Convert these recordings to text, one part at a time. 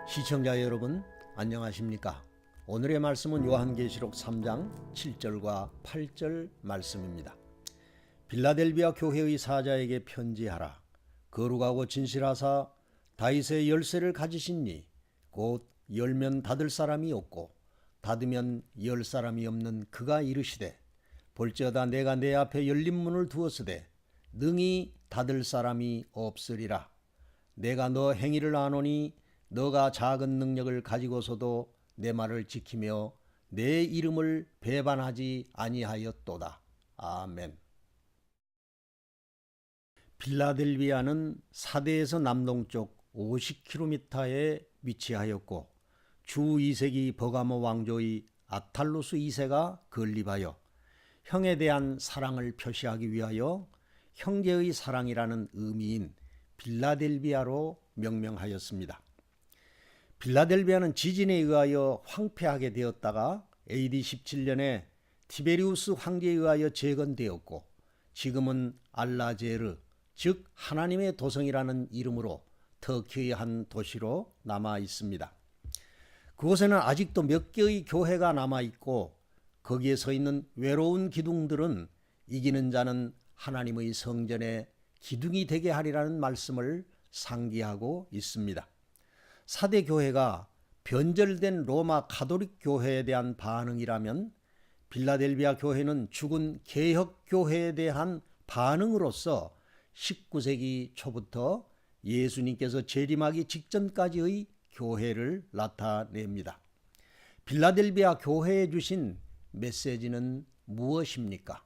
시청자 여러분, 안녕하십니까? 오늘의 말씀은 요한계시록 3장 7절과 8절 말씀입니다. 빌라델비아 교회의 사자에게 편지하라. 거룩하고 진실하사 다윗의 열쇠를 가지시니 곧 열면 닫을 사람이 없고 닫으면 열 사람이 없는 그가 이르시되, 볼지어다 내가 내 앞에 열린 문을 두었으되 능히 닫을 사람이 없으리라. 내가 너 행위를 아노니 너가 작은 능력을 가지고서도 내 말을 지키며 내 이름을 배반하지 아니하였도다. 아멘. 빌라델비아는 사대에서 남동쪽 50km에 위치하였고 주 2세기 버가모 왕조의 아탈루스 2세가 건립하여 형에 대한 사랑을 표시하기 위하여 형제의 사랑이라는 의미인 빌라델비아로 명명하였습니다. 빌라델비아는 지진에 의하여 황폐하게 되었다가 AD 17년에 티베리우스 황제에 의하여 재건되었고 지금은 알라제르, 즉 하나님의 도성이라는 이름으로 터키의 한 도시로 남아 있습니다. 그곳에는 아직도 몇 개의 교회가 남아 있고 거기에 서 있는 외로운 기둥들은 이기는 자는 하나님의 성전에 기둥이 되게 하리라는 말씀을 상기하고 있습니다. 사대 교회가 변절된 로마 가톨릭 교회에 대한 반응이라면 빌라델비아 교회는 죽은 개혁 교회에 대한 반응으로서 19세기 초부터 예수님께서 재림하기 직전까지의 교회를 나타냅니다. 빌라델비아 교회에 주신 메시지는 무엇입니까?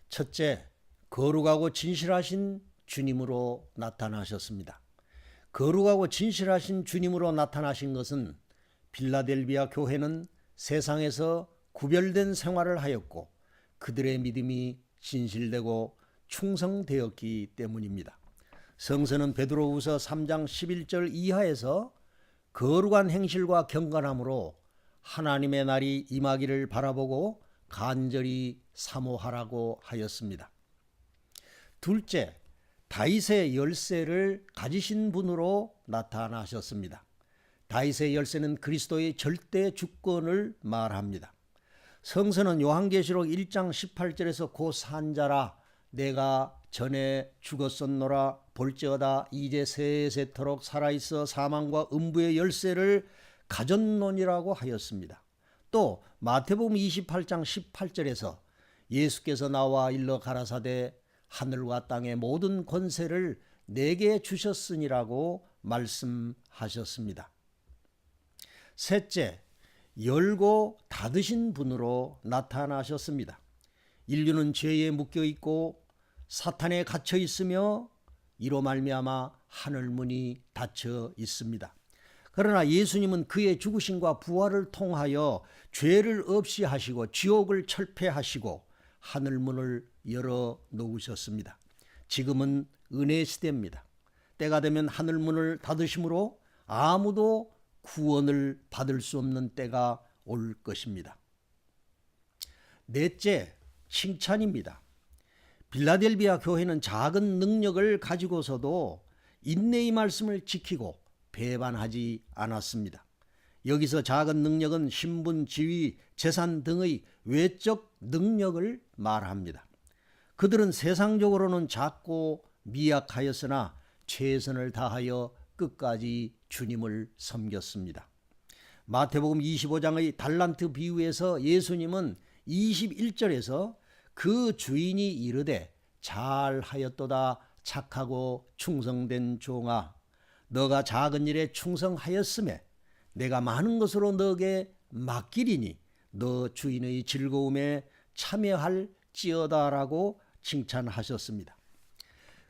첫째, 거룩하고 진실하신 주님으로 나타나셨습니다. 거룩하고 진실하신 주님으로 나타나신 것은 빌라델비아 교회는 세상에서 구별된 생활을 하였고 그들의 믿음이 진실되고 충성되었기 때문입니다. 성서는 베드로후서 3장 11절 이하에서 거룩한 행실과 경건함으로 하나님의 날이 임하기를 바라보고 간절히 사모하라고 하였습니다. 둘째, 다윗의 열쇠를 가지신 분으로 나타나셨습니다. 다윗의 열쇠는 그리스도의 절대 주권을 말합니다. 성서는 요한계시록 1장 18절에서 고 산자라 내가 전에 죽었었노라 볼지어다 이제 세세토록 살아있어 사망과 음부의 열쇠를 가졌노니라고 하였습니다. 또 마태복음 28장 18절에서 예수께서 나와 일러 가라사대 하늘과 땅의 모든 권세를 내게 주셨으니라고 말씀하셨습니다. 셋째, 열고 닫으신 분으로 나타나셨습니다. 인류는 죄에 묶여 있고 사탄에 갇혀 있으며 이로 말미암아 하늘문이 닫혀 있습니다. 그러나 예수님은 그의 죽으심과 부활을 통하여 죄를 없이 하시고 지옥을 철폐하시고 하늘문을 열어 놓으셨습니다. 지금은 은혜 시대입니다. 때가 되면 하늘문을 닫으심으로 아무도 구원을 받을 수 없는 때가 올 것입니다. 넷째, 칭찬입니다. 빌라델비아 교회는 작은 능력을 가지고서도 인내의 말씀을 지키고 배반하지 않았습니다. 여기서 작은 능력은 신분, 지위, 재산 등의 외적 능력을 말합니다. 그들은 세상적으로는 작고 미약하였으나 최선을 다하여 끝까지 주님을 섬겼습니다. 마태복음 25장의 달란트 비유에서 예수님은 21절에서 그 주인이 이르되 잘하였도다 착하고 충성된 종아 너가 작은 일에 충성하였음에 내가 많은 것으로 너에게 맡기리니 너 주인의 즐거움에 참여할지어다라고 칭찬하셨습니다.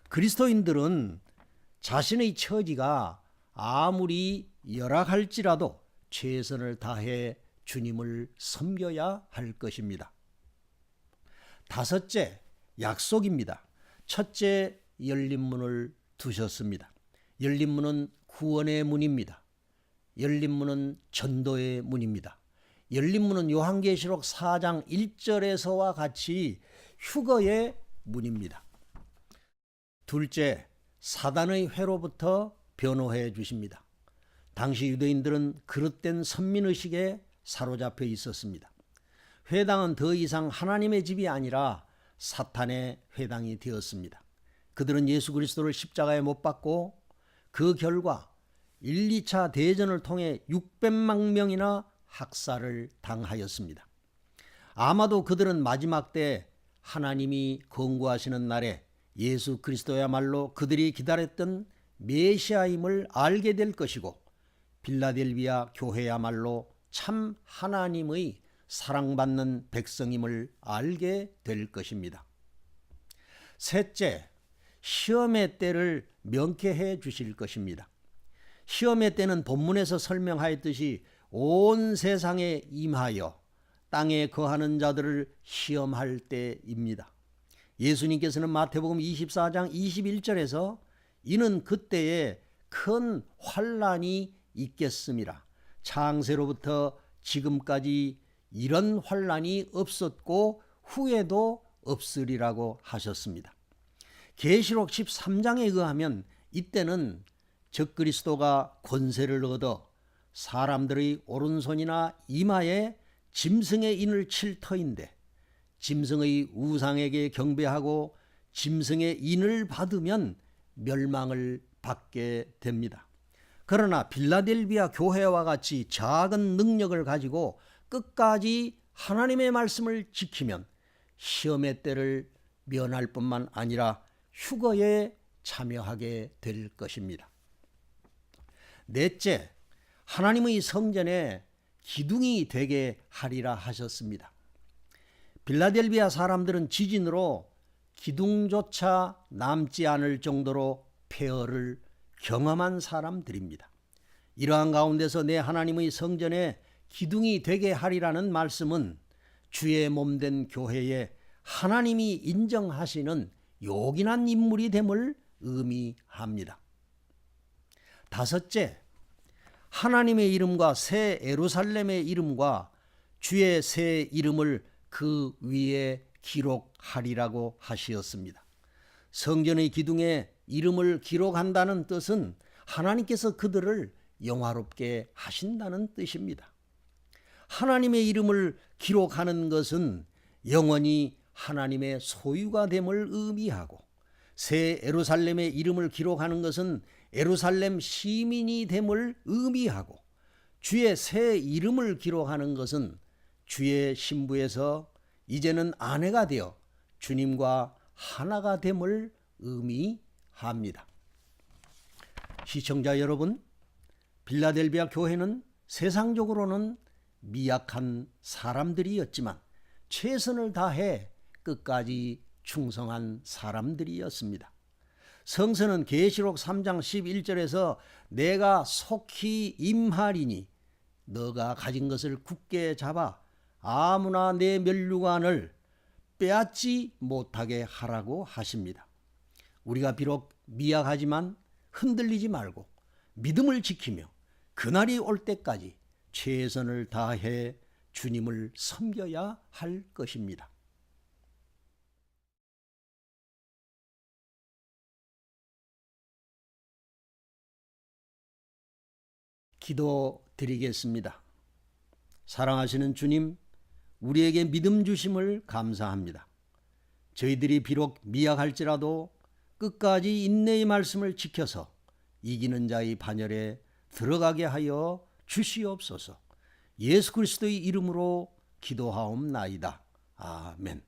그리스도인들은 자신의 처지가 아무리 열악할지라도 최선을 다해 주님을 섬겨야 할 것입니다. 다섯째, 약속입니다. 첫째, 열린 문을 두셨습니다. 열린 문은 구원의 문입니다. 열린 문은 전도의 문입니다. 열린 문은 요한계시록 4장 1절에서와 같이 휴거의 문입니다. 둘째, 사단의 회로부터 변호해 주십니다. 당시 유대인들은 그릇된 선민의식에 사로잡혀 있었습니다. 회당은 더 이상 하나님의 집이 아니라 사탄의 회당이 되었습니다. 그들은 예수 그리스도를 십자가에 못 박고 그 결과 1, 2차 대전을 통해 600만 명이나 학살을 당하였습니다. 아마도 그들은 마지막 때 하나님이 권고하시는 날에 예수 그리스도야말로 그들이 기다렸던 메시아임을 알게 될 것이고 빌라델비아 교회야말로 참 하나님의 사랑받는 백성임을 알게 될 것입니다. 셋째, 시험의 때를 명쾌해 주실 것입니다. 시험의 때는 본문에서 설명하였듯이 온 세상에 임하여 땅에 거하는 자들을 시험할 때입니다. 예수님께서는 마태복음 24장 21절에서 이는 그때에 큰 환난이 있겠습니다. 창세로부터 지금까지 이런 환난이 없었고 후에도 없으리라고 하셨습니다. 계시록 13장에 의하면 이때는 적그리스도가 권세를 얻어 사람들의 오른손이나 이마에 짐승의 인을 칠 터인데 짐승의 우상에게 경배하고 짐승의 인을 받으면 멸망을 받게 됩니다. 그러나 빌라델비아 교회와 같이 작은 능력을 가지고 끝까지 하나님의 말씀을 지키면 시험의 때를 면할 뿐만 아니라 휴거에 참여하게 될 것입니다. 넷째, 하나님의 성전에 기둥이 되게 하리라 하셨습니다. 빌라델비아 사람들은 지진으로 기둥조차 남지 않을 정도로 폐허를 경험한 사람들입니다. 이러한 가운데서 내 하나님의 성전에 기둥이 되게 하리라는 말씀은 주의 몸된 교회에 하나님이 인정하시는 요긴한 인물이 됨을 의미합니다. 다섯째, 하나님의 이름과 새 예루살렘의 이름과 주의 새 이름을 그 위에 기록하리라고 하시었습니다. 성전의 기둥에 이름을 기록한다는 뜻은 하나님께서 그들을 영화롭게 하신다는 뜻입니다. 하나님의 이름을 기록하는 것은 영원히 하나님의 소유가 됨을 의미하고 새 예루살렘의 이름을 기록하는 것은 예루살렘 시민이 됨을 의미하고 주의 새 이름을 기록하는 것은 주의 신부에서 이제는 아내가 되어 주님과 하나가 됨을 의미합니다. 시청자 여러분, 빌라델비아 교회는 세상적으로는 미약한 사람들이었지만 최선을 다해 끝까지 충성한 사람들이었습니다. 성서는 계시록 3장 11절에서 내가 속히 임하리니 너가 가진 것을 굳게 잡아 아무나 내 면류관을 빼앗지 못하게 하라고 하십니다. 우리가 비록 미약하지만 흔들리지 말고 믿음을 지키며 그날이 올 때까지 최선을 다해 주님을 섬겨야 할 것입니다. 기도드리겠습니다. 사랑하시는 주님, 우리에게 믿음 주심을 감사합니다. 저희들이 비록 미약할지라도 끝까지 인내의 말씀을 지켜서 이기는 자의 반열에 들어가게 하여 주시옵소서. 예수 그리스도의 이름으로 기도하옵나이다. 아멘.